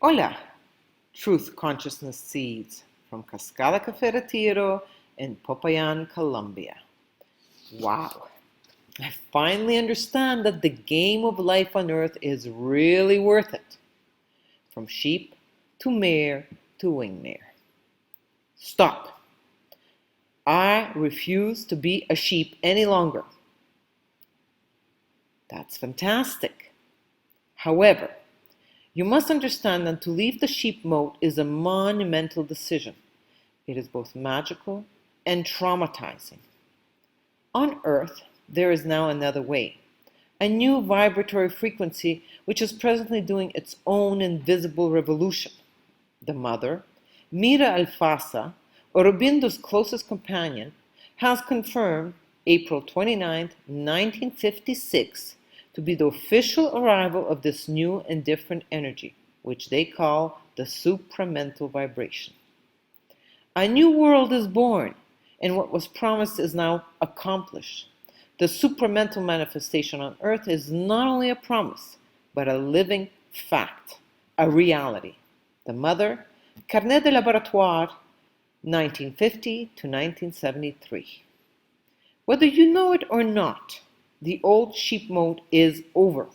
Hola, Truth Consciousness Seeds from Cascada Cafe Retiro in Popayan, Colombia. Wow, I finally understand that the game of life on earth is really worth it. From sheep to mare to wing mare. Stop. I refuse to be a sheep any longer. That's fantastic. However, you must understand that to leave the sheep mote is a monumental decision. It is both magical and traumatizing. On Earth, there is now another way, a new vibratory frequency which is presently doing its own invisible revolution. The mother, Mira Alfassa, Aurobindo's closest companion, has confirmed April 29, 1956, to be the official arrival of this new and different energy, which they call the supramental vibration. A new world is born, and what was promised is now accomplished. The supramental manifestation on earth is not only a promise, but a living fact, a reality. The mother, Carnet de Laboratoire, 1950 to 1973. Whether you know it or not, the old sheep mode is over.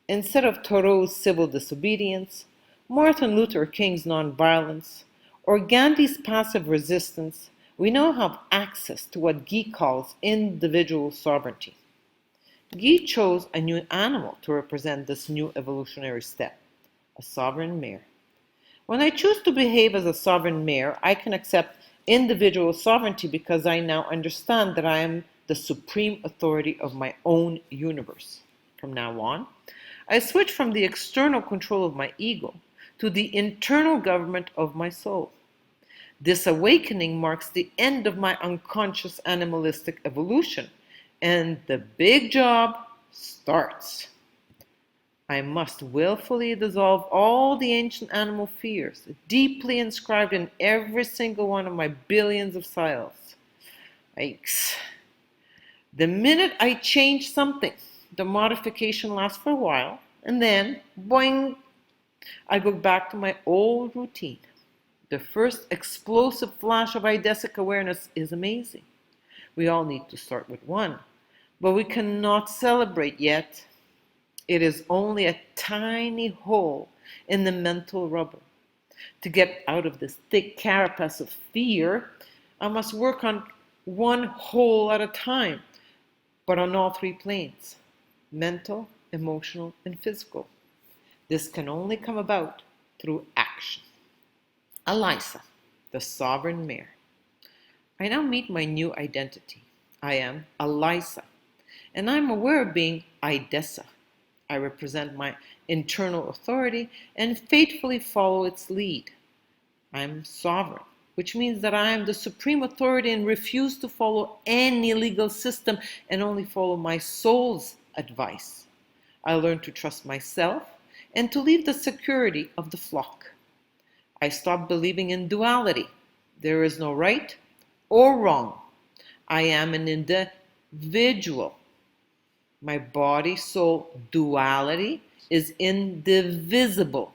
Instead of Thoreau's civil disobedience, Martin Luther King's nonviolence, or Gandhi's passive resistance, we now have access to what Ghis calls individual sovereignty. Ghis chose a new animal to represent this new evolutionary step, a sovereign mare. When I choose to behave as a sovereign mare, I can accept individual sovereignty because I now understand that I am the supreme authority of my own universe. From now on, I switch from the external control of my ego to the internal government of my soul. This awakening marks the end of my unconscious animalistic evolution, and the big job starts. I must willfully dissolve all the ancient animal fears, deeply inscribed in every single one of my billions of cells. Yikes. The minute I change something, the modification lasts for a while, and then, boing, I go back to my old routine. The first explosive flash of eidesic awareness is amazing. We all need to start with one, but we cannot celebrate yet. It is only a tiny hole in the mental rubber. To get out of this thick carapace of fear, I must work on one hole at a time, but on all three planes: mental, emotional, and physical. This can only come about through action. Elisa, the sovereign mare. I now meet my new identity. I am Elisa, and I'm aware of being Idessa. I represent my internal authority and faithfully follow its lead. I am sovereign, which means that I am the supreme authority and refuse to follow any legal system and only follow my soul's advice. I learn to trust myself and to leave the security of the flock. I stop believing in duality. There is no right or wrong. I am an individual. My body-soul duality is indivisible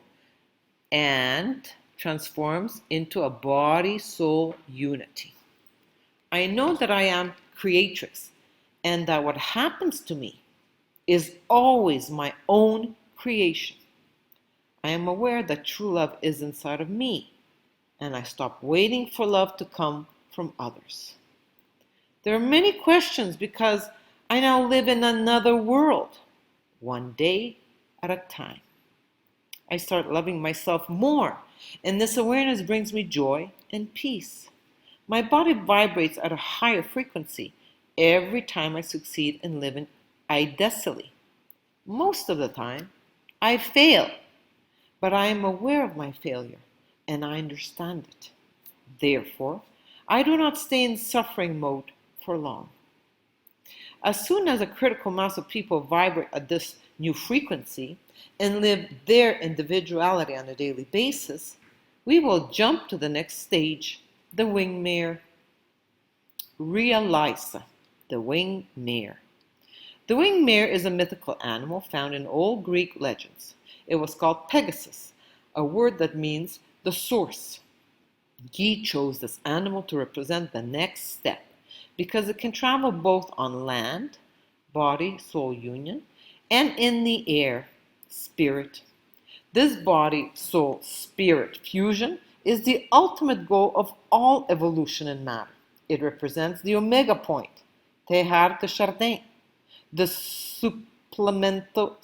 and transforms into a body-soul unity. I know that I am creatrix and that what happens to me is always my own creation. I am aware that true love is inside of me, and I stop waiting for love to come from others. There are many questions because I now live in another world, one day at a time. I start loving myself more, and this awareness brings me joy and peace. My body vibrates at a higher frequency every time I succeed in living idecily. Most of the time, I fail, but I am aware of my failure, and I understand it. Therefore, I do not stay in suffering mode for long. As soon as a critical mass of people vibrate at this new frequency and live their individuality on a daily basis, we will jump to the next stage, the winged mare. Realize the winged mare. The winged mare is a mythical animal found in old Greek legends. It was called Pegasus, a word that means the source. Ghis chose this animal to represent the next step because it can travel both on land, body-soul union, and in the air, spirit. This body-soul-spirit fusion is the ultimate goal of all evolution in matter. It represents the omega point, Teilhard de Chardin, the supplemental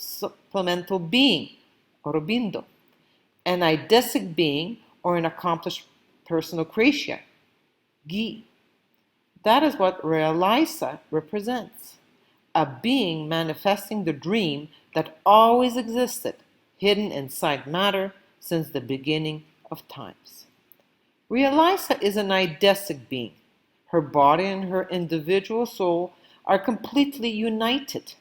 being, Aurobindo, an eidesic being or an accomplished Personocratia, Ghis. That is what Mira Alfassa represents, a being manifesting the dream that always existed, hidden inside matter since the beginning of times. Mira Alfassa is an eidesic being. Her body and her individual soul are completely united.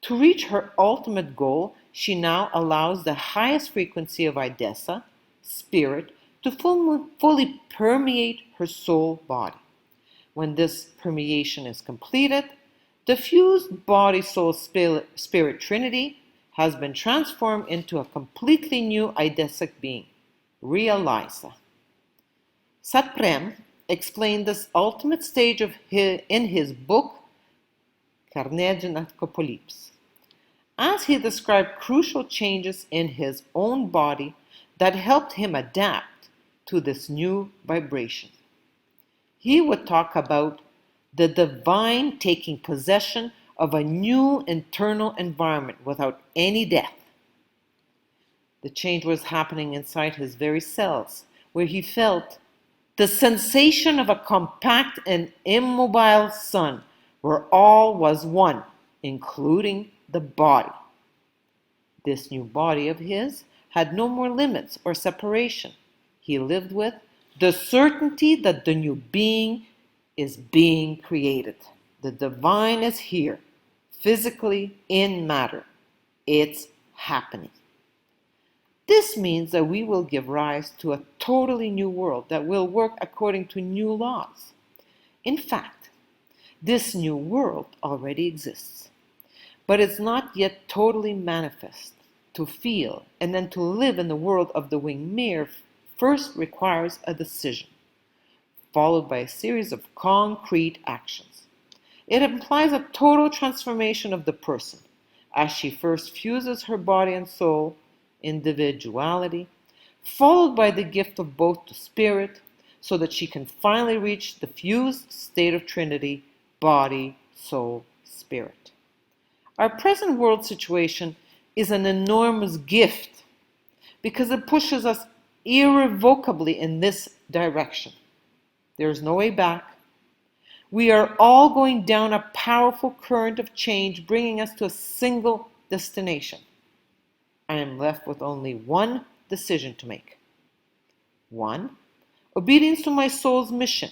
To reach her ultimate goal, she now allows the highest frequency of eidesa, spirit, to fully permeate her soul body. When this permeation is completed, the fused body-soul-spirit trinity has been transformed into a completely new eidesic being, Mira Alfassa. Supreme explained this ultimate stage in his book, Carnet as he described crucial changes in his own body that helped him adapt to this new vibration. He would talk about the divine taking possession of a new internal environment without any death. The change was happening inside his very cells, where he felt the sensation of a compact and immobile sun, where all was one, including the body. This new body of his had no more limits or separation. He lived with the certainty that the new being is being created. The divine is here, physically in matter. It's happening. This means that we will give rise to a totally new world that will work according to new laws. In fact, this new world already exists, but it's not yet totally manifest. To feel and then to live in the world of the winged mirror first requires a decision, followed by a series of concrete actions. It implies a total transformation of the person, as she first fuses her body and soul, individuality, followed by the gift of both the spirit, so that she can finally reach the fused state of Trinity, body, soul, spirit. Our present world situation is an enormous gift because it pushes us irrevocably in this direction. There is no way back. We are all going down a powerful current of change, bringing us to a single destination. I am left with only one decision to make. 1. Obedience to my soul's mission.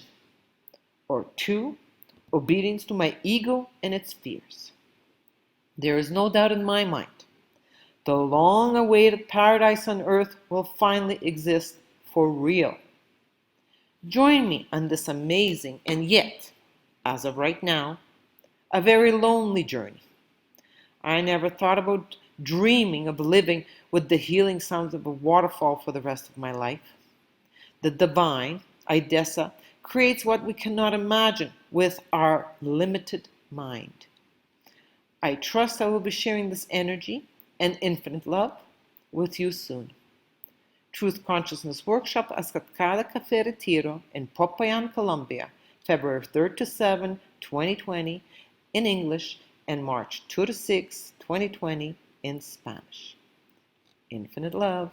Or 2. Obedience to my ego and its fears. There is no doubt in my mind. The long-awaited paradise on earth will finally exist for real. Join me on this amazing and yet, as of right now, a very lonely journey. I never thought about dreaming of living with the healing sounds of a waterfall for the rest of my life. The divine, eidesa, creates what we cannot imagine with our limited mind. I trust I will be sharing this energy and infinite love with you soon. Truth Consciousness Workshop at Cascada Café Retiro in Popayan, Colombia, February 3rd to 7, 2020 in English and March 2 to 6, 2020 in Spanish. Infinite love.